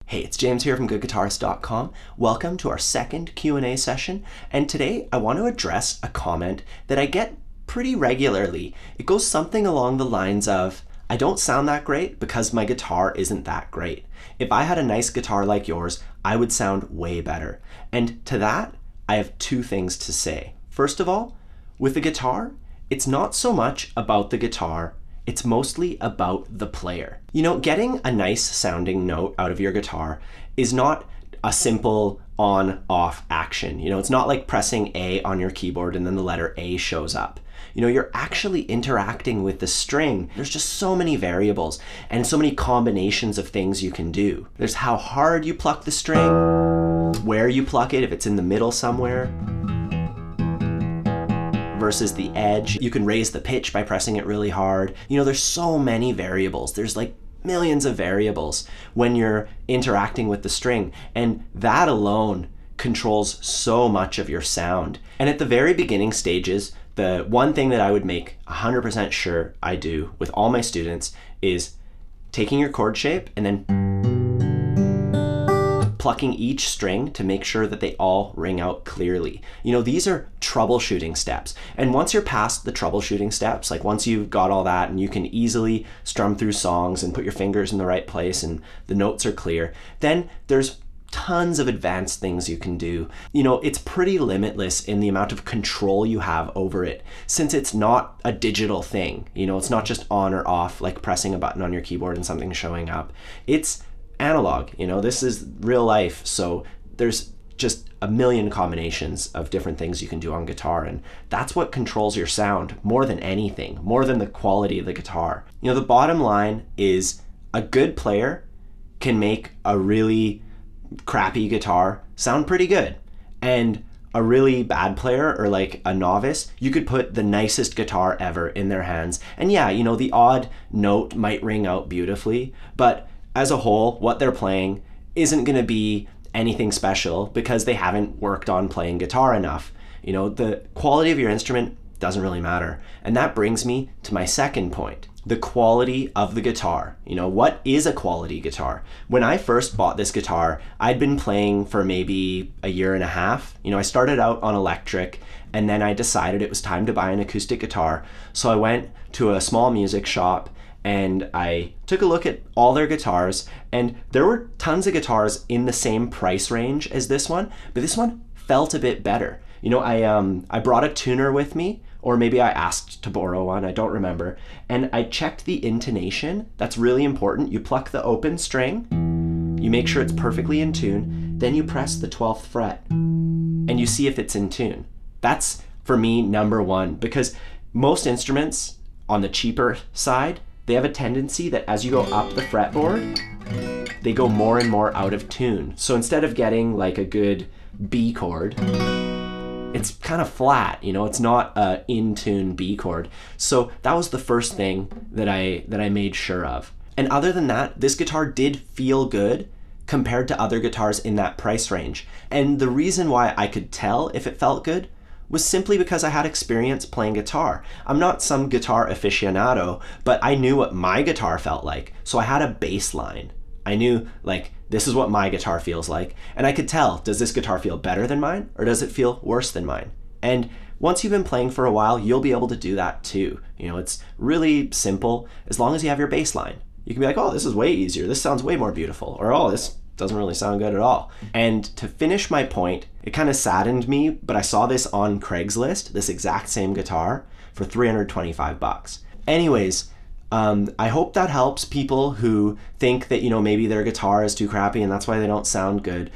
Hey, it's James here from Guitarist.com. Welcome to our second Q&A session, and today I want to address a comment that I get pretty regularly. It goes something along the lines of, I don't sound that great because my guitar isn't that great. If I had a nice guitar like yours, I would sound way better. And to that, I have two things to say. First of all, with the guitar, it's not so much about the guitar, it's mostly about the player. You know, getting a nice sounding note out of your guitar is not a simple on-off action. You know, it's not like pressing A on your keyboard and then the letter A shows up. You know, you're actually interacting with the string. There's just so many variables and so many combinations of things you can do. There's how hard you pluck the string, where you pluck it, if it's in the middle somewhere, versus the edge. You can raise the pitch by pressing it really hard. You know, there's so many variables. There's like millions of variables when you're interacting with the string, and that alone controls so much of your sound. And at the very beginning stages, the one thing that I would make 100% sure I do with all my students is taking your chord shape and then plucking each string to make sure that they all ring out clearly. You know, these are troubleshooting steps. And once you're past the troubleshooting steps, like once you've got all that and you can easily strum through songs and put your fingers in the right place and the notes are clear, then there's tons of advanced things you can do. You know, it's pretty limitless in the amount of control you have over it, since it's not a digital thing. You know, it's not just on or off, like pressing a button on your keyboard and something showing up. It's analog, you know, this is real life. So there's just a million combinations of different things you can do on guitar, and that's what controls your sound more than anything, more than the quality of the guitar. You know, the bottom line is a good player can make a really crappy guitar sound pretty good, and a really bad player or like a novice, you could put the nicest guitar ever in their hands, and yeah, you know, the odd note might ring out beautifully, but as a whole, what they're playing isn't going to be anything special because they haven't worked on playing guitar enough. You know, the quality of your instrument doesn't really matter. And that brings me to my second point, the quality of the guitar. You know, what is a quality guitar? When I first bought this guitar, I'd been playing for maybe a year and a half. You know, I started out on electric, and then I decided it was time to buy an acoustic guitar. So I went to a small music shop and I took a look at all their guitars, and there were tons of guitars in the same price range as this one, but this one felt a bit better. You know, I brought a tuner with me, or maybe I asked to borrow one, I don't remember, and I checked the intonation. That's really important. You pluck the open string, you make sure it's perfectly in tune, then you press the 12th fret, and you see if it's in tune. That's, for me, number one, because most instruments on the cheaper side, they have a tendency that as you go up the fretboard, they go more and more out of tune. So instead of getting like a good B chord, it's kind of flat, you know, it's not a in tune B chord. So that was the first thing that I made sure of. And other than that, this guitar did feel good compared to other guitars in that price range. And the reason why I could tell if it felt good was simply because I had experience playing guitar. I'm not some guitar aficionado, but I knew what my guitar felt like. So I had a baseline. I knew, like, this is what my guitar feels like. And I could tell, does this guitar feel better than mine, or does it feel worse than mine? And once you've been playing for a while, you'll be able to do that too. You know, it's really simple as long as you have your baseline. You can be like, oh, this is way easier. This sounds way more beautiful. Or, oh, this doesn't really sound good at all. And to finish my point, it kind of saddened me, but I saw this on Craigslist, this exact same guitar, for 325 bucks. Anyways, I hope that helps people who think that, you know, maybe their guitar is too crappy and that's why they don't sound good.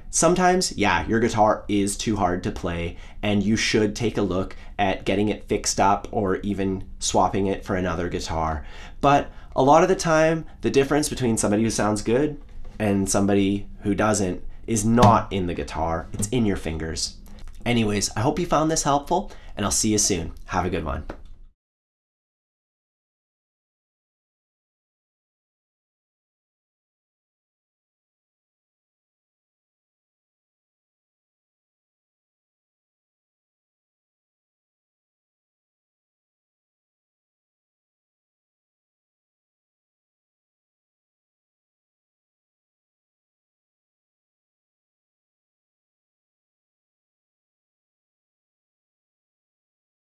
Sometimes, yeah, your guitar is too hard to play and you should take a look at getting it fixed up or even swapping it for another guitar. But a lot of the time, the difference between somebody who sounds good and somebody who doesn't is not in the guitar, it's in your fingers. Anyways, I hope you found this helpful, and I'll see you soon. Have a good one.